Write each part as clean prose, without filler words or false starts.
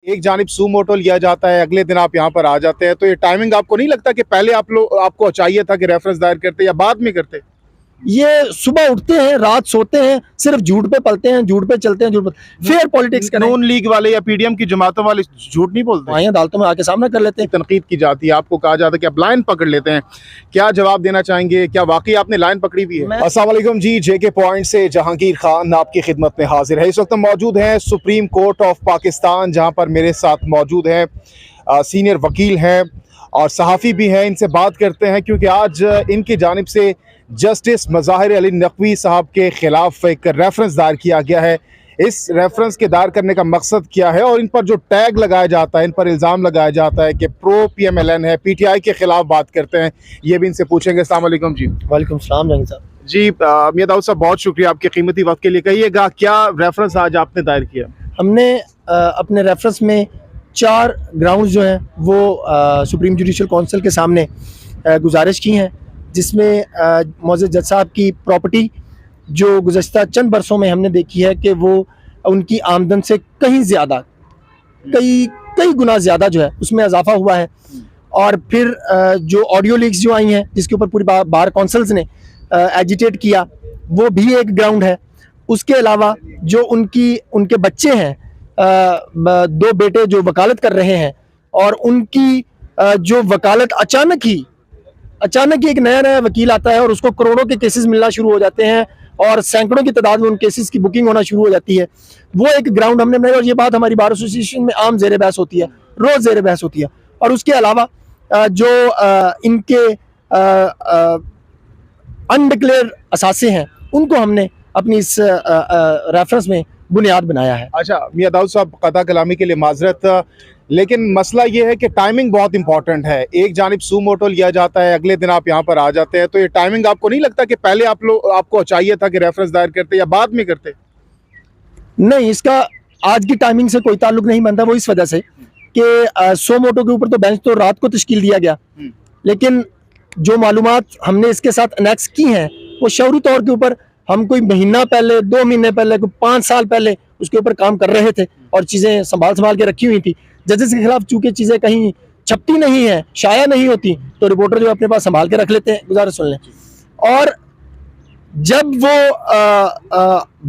एक जानिब सू मोटो लिया जाता है, अगले दिन आप यहाँ पर आ जाते हैं, तो ये टाइमिंग आपको नहीं लगता कि पहले आपको चाहिए था कि रेफरेंस दायर करते या बाद में करते? ये सुबह उठते हैं, रात सोते हैं, सिर्फ झूठ पे पलते हैं, झूठ पे चलते हैं, झूठ पे फेयर पॉलिटिक्स करें। नून लीग वाले या पीडीएम की जमातों वाले झूठ नहीं बोलते? आए अदालतों में आके सामना कर लेते हैं। तनकीद की जाती है, आपको कहा जाता है कि आप लाइन पकड़ लेते हैं, क्या जवाब देना चाहेंगे? क्या वाकई आपने लाइन पकड़ी हुई है? अस्सलाम वालेकुम जी, जेके पॉइंट से जहांगीर खान आपकी खिदमत में हाजिर है। इस वक्त मौजूद हैं सुप्रीम कोर्ट ऑफ पाकिस्तान, जहां पर मेरे साथ मौजूद हैं सीनियर वकील हैं और सहाफ़ी भी हैं। इनसे बात करते हैं क्योंकि आज इनकी जानिब से जस्टिस मज़ाहिर अली नकवी साहब के ख़िलाफ़ एक रेफरेंस दायर किया गया है। इस रेफरेंस के दायर करने का मकसद क्या है और इन पर जो टैग लगाया जाता है, इन पर इल्ज़ाम लगाया जाता है कि प्रो PMLN है, PTI के ख़िलाफ़ बात करते हैं, ये भी इनसे पूछेंगे। अस्सलाम वालेकुम जी। वालेकुम सलाम जहांगीर साहब। जी मियां दाऊद साहब, बहुत शुक्रिया आपके कीमती वक्त के लिए। कहिएगा, क्या रेफरेंस आज आपने दायर किया? हमने अपने रेफरेंस में 4 ग्राउंड्स जो हैं वो सुप्रीम जुडिशल काउंसिल के सामने गुजारिश की हैं, जिसमें मोअज़्ज़ज़ जज साहब की प्रॉपर्टी जो गुज़श्ता चंद बरसों में हमने देखी है कि वो उनकी आमदन से कहीं ज़्यादा, कई गुना ज़्यादा जो है उसमें इजाफा हुआ है। और फिर जो ऑडियो लीक्स जो आई हैं, जिसके ऊपर पूरी बार काउंसिल्स ने एजिटेट किया, वो भी एक ग्राउंड है। उसके अलावा जो उनके बच्चे हैं, 2 बेटे जो वकालत कर रहे हैं, और उनकी जो वकालत अचानक ही एक नया वकील आता है और उसको करोड़ों के केसेस मिलना शुरू हो जाते हैं और सैकड़ों की तादाद में उन केसेस की बुकिंग होना शुरू हो जाती है, वो एक ग्राउंड हमने बनाया। और ये बात हमारी बार एसोसिएशन में आम ज़ेर बहस होती है, रोज़ ज़ेर बहस होती है। और उसके अलावा जो इनके अनडिक्लेयर असासे हैं, उनको हमने अपनी इस रेफरेंस में बुनियाद बनाया है। अच्छा मियां दाऊद साहब, कता कलामी के लिए माजरत, लेकिन मसला ये है कि टाइमिंग बहुत इंपॉर्टेंट है। एक जानिब सू मोटो लिया जाता है, अगले दिन आप यहाँ पर आ जाते हैं, तो ये टाइमिंग आपको नहीं लगता कि पहले आपको चाहिए था कि रेफरेंस दायर करते या बाद में करते? नहीं, इसका आज की टाइमिंग से कोई ताल्लुक नहीं बनता। वो इस वजह से कि सो मोटो के ऊपर तो बेंच तो रात को तश्कील दिया गया, लेकिन जो मालूमात हमने इसके साथ अनेक्स की हैं, वो शौरी तौर के ऊपर हम कोई महीना पहले, 2 महीने पहले, कोई 5 साल पहले उसके ऊपर काम कर रहे थे और चीज़ें संभाल के रखी हुई थी। जजेस के खिलाफ चूंकि चीज़ें कहीं छपती नहीं है, शाया नहीं होती, तो रिपोर्टर जो अपने पास संभाल के रख लेते हैं, गुजारिश सुन लें। और जब वो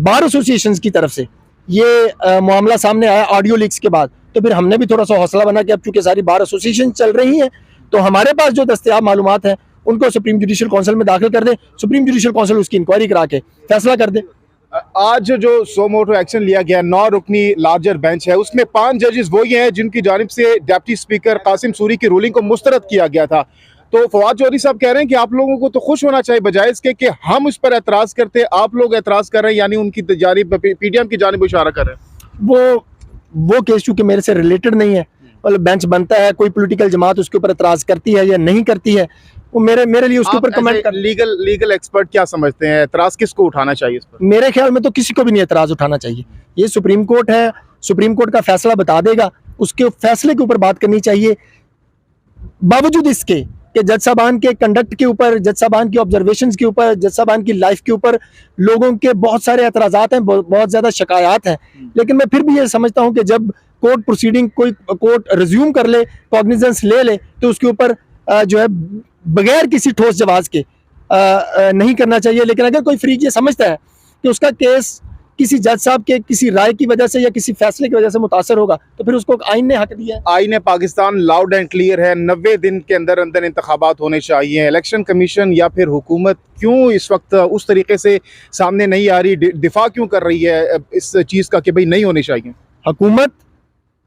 बार एसोसिएशंस की तरफ से ये मामला सामने आया ऑडियो लीक्स के बाद, तो फिर हमने भी थोड़ा सा हौसला बना कि अब चूंकि सारी बार एसोसिएशन चल रही हैं, तो हमारे पास जो दस्तयाब मालूमात हैं उनको सुप्रीम जुडिशल काउंसिल में दाखिल कर दें, सुप्रीम जुडिशल काउंसिल उसकी इंक्वायरी करा के फैसला कर दे। आज जो सो मोटो एक्शन लिया गया, 9 रुकनी लार्जर बेंच है, उसमें 5 जजेस वो ही हैं जिनकी जानिब से डिप्टी स्पीकर कासिम सूरी की रूलिंग को मुस्तरद किया गया था। तो फवाद चौधरी साहब कह रहे हैं कि आप लोगों को तो खुश होना चाहिए, बजाय इसके कि हम उस पर एतराज़ करते, आप लोग एतराज़ कर रहे हैं, यानी उनकी जानिब PTM की जानिब इशारा कर रहे हैं। वो केस चूंकि मेरे से रिलेटेड नहीं है, मतलब बेंच बनता है, कोई पॉलिटिकल जमात उसके ऊपर एतराज़ करती है या नहीं करती है, वो मेरे लिए उसके ऊपर कमेंट कर। लीगल एक्सपर्ट क्या समझते हैं, एतराज़ किसको उठाना चाहिए इस पर? मेरे ख्याल में तो किसी को भी नहीं एतराज़ उठाना चाहिए। ये सुप्रीम कोर्ट है, सुप्रीम कोर्ट का फैसला बता देगा, उसके फैसले के ऊपर बात करनी चाहिए। बावजूद इसके कि जज साहबान के कंडक्ट के ऊपर, जज साहबान की ऑब्जर्वेशंस के ऊपर, जज साहबान की लाइफ के ऊपर लोगों के बहुत सारे एतराज़ात हैं, बहुत ज़्यादा शिकायत हैं, लेकिन मैं फिर भी ये समझता हूँ कि जब कोर्ट प्रोसीडिंग कोई कोर्ट रिज्यूम कर ले, कॉग्निजेंस ले ले, तो उसके ऊपर जो है बगैर किसी ठोस जवाब के नहीं करना चाहिए। लेकिन अगर कोई फ्रीक ये समझता है कि उसका केस किसी जज साहब के किसी राय की वजह से या किसी फैसले की वजह से मुतासर होगा, तो फिर उसको आइन ने हक दिया है। आइन पाकिस्तान लाउड एंड क्लियर है, 90 दिन के अंदर अंदर इंतखाबात होने चाहिए। इलेक्शन कमीशन या फिर हुकूमत क्यों इस वक्त उस तरीके से सामने नहीं आ रही, दिफा क्यों कर रही है इस चीज़ का कि भाई नहीं होनी चाहिए? हुकूमत,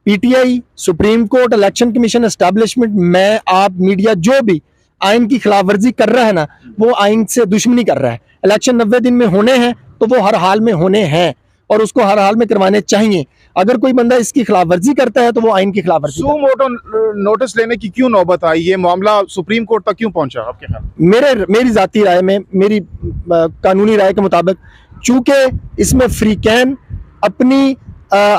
PTI, supreme court, election commission, establishment, मैं, आप, मीडिया, जो भी आइन की खिलाफ वर्जी कर रहा है ना, वो आइन से दुश्मनी कर रहा है। इलेक्शन 90 दिन में होने हैं तो वो हर हाल में होने हैं और उसको हर हाल में करवाने चाहिए। अगर कोई बंदा इसकी खिलाफ वर्जी करता है तो वो आइन की खिलाफ वर्जी। सू मोटो नोटिस लेने की क्यों नौबत आई, ये मामला सुप्रीम कोर्ट तक क्यों पहुंचा आपके ख्याल? मेरी जाती राय में, मेरी कानूनी राय के मुताबिक, चूंकि इसमें फ्रीकैन अपनी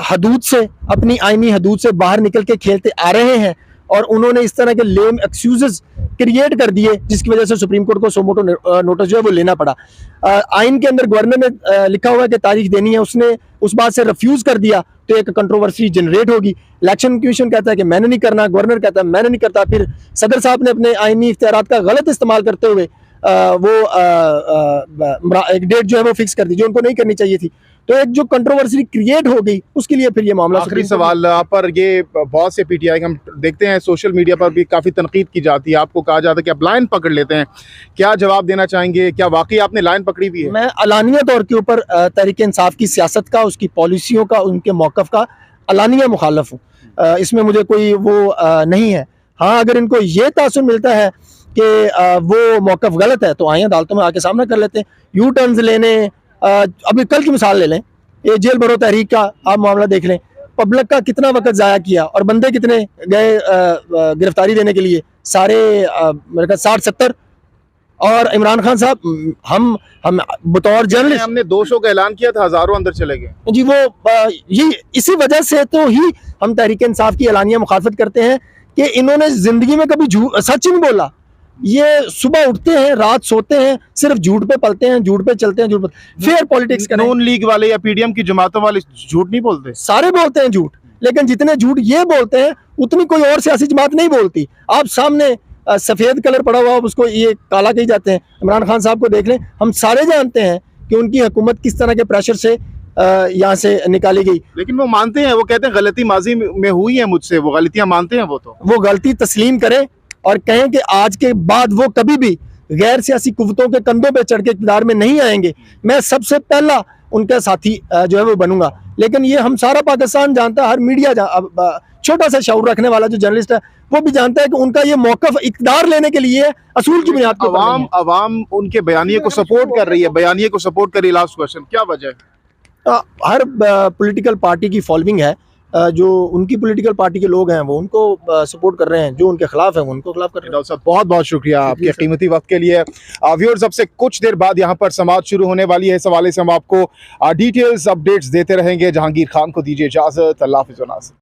हदूद से, अपनी आइनी हदूद से बाहर निकल के खेलते आ रहे हैं और उन्होंने इस तरह के लेम एक्सक्यूजेस क्रिएट कर दिए जिसकी वजह से सुप्रीम कोर्ट को सो मोटो नोटिस जो है वो लेना पड़ा। आइन के अंदर गवर्नर ने लिखा हुआ है कि तारीख देनी है, उसने उस बात से रिफ्यूज कर दिया तो एक कंट्रोवर्सी जनरेट होगी। इलेक्शन कमीशन कहता है कि मैंने नहीं करना, गवर्नर कहता है मैंने नहीं करता, फिर सदर साहब ने अपने आइनी इख्तियारात का गलत इस्तेमाल करते हुए एक डेट जो है वो फिक्स कर दी जो उनको नहीं करनी चाहिए थी। तो एक जो कंट्रोवर्सी क्रिएट हो गई उसके लिए फिर ये मामला। आखिरी सवाल आप पर, ये बहुत से पीटीआई हम देखते हैं सोशल मीडिया पर भी काफ़ी तनकीद की जाती है, आपको कहा जाता है कि आप लाइन पकड़ लेते हैं, क्या जवाब देना चाहेंगे? क्या वाकई आपने लाइन पकड़ी भी है? मैं अलानिया तौर के ऊपर तहरीक इंसाफ की सियासत का, उसकी पॉलिसियों का, उनके मौक़िफ़ का अलानिया मुखालफ हूँ। इसमें मुझे कोई वो नहीं है। हाँ, अगर इनको ये तासुर मिलता है कि वो मौक़िफ़ गलत है तो आए अदालतों में आके सामना कर लेते हैं। यू टर्न्स लेने, अभी कल की मिसाल ले लें, ये जेल भरो तहरीक का आप मामला देख लें, पब्लिक का कितना वक्त ज़ाया किया और बंदे कितने गए गिरफ्तारी देने के लिए, सारे मेरे ख्याल 60-70। और इमरान खान साहब, हम बतौर जर्नलिस्ट हमने 200 का ऐलान किया था, हज़ारों अंदर चले गए जी। वो ये इसी वजह से तो ही हम तहरीक इंसाफ की एलानिया मुखालफत करते हैं कि इन्होंने ज़िंदगी में कभी सच नहीं बोला। ये सुबह उठते हैं, रात सोते हैं, सिर्फ झूठ पे पलते हैं, झूठ पे चलते हैं, झूठ पे। फेयर पॉलिटिक्स करें। नून लीग वाले या पीडीएम की जमातों वाले झूठ नहीं बोलते? सारे बोलते हैं झूठ, लेकिन जितने झूठ ये बोलते हैं उतनी कोई और सियासी जमात नहीं बोलती। आप सामने सफ़ेद कलर पड़ा हुआ, उसको ये काला कही जाते हैं। इमरान खान साहब को देख लें, हम सारे जानते हैं कि उनकी हुकूमत किस तरह के प्रेशर से यहाँ से निकाली गई। लेकिन वो मानते हैं, वो कहते हैं गलती माजी में हुई है मुझसे, वो गलतियां मानते हैं। वो गलती तस्लीम करें और कहें कि आज के बाद वो कभी भी गैर सियासी कुव्वतों के कंधों पे चढ़ के इक़्तिदार में नहीं आएंगे। मैं सबसे पहला उनका साथी जो है वो बनूंगा। लेकिन ये हम सारा पाकिस्तान जानता है, हर मीडिया छोटा सा शऊर रखने वाला जो जर्नलिस्ट है वो भी जानता है कि उनका ये मौक़िफ़ इक़्तिदार लेने के लिए असूल की बुनियाद पर। अवाम उनके बयानिए को सपोर्ट कर रही है, बयानिए को सपोर्ट कर रही है। लास्ट क्वेश्चन, क्या वजह है? हर पॉलिटिकल पार्टी की फॉलोइंग है, जो उनकी पॉलिटिकल पार्टी के लोग हैं वो उनको सपोर्ट कर रहे हैं, जो उनके खिलाफ है वो उनको खिलाफ कर रहे हैं। डॉक्टर साहब, बहुत बहुत शुक्रिया आपके कीमती वक्त के लिए। व्यूअर्स, अब से कुछ देर बाद यहाँ पर समाअत शुरू होने वाली है। इस हवाले से हम आपको डिटेल्स अपडेट्स देते रहेंगे। जहांगीर खान को दीजिए इजाज़त। अल्लाह हाफ़िज़।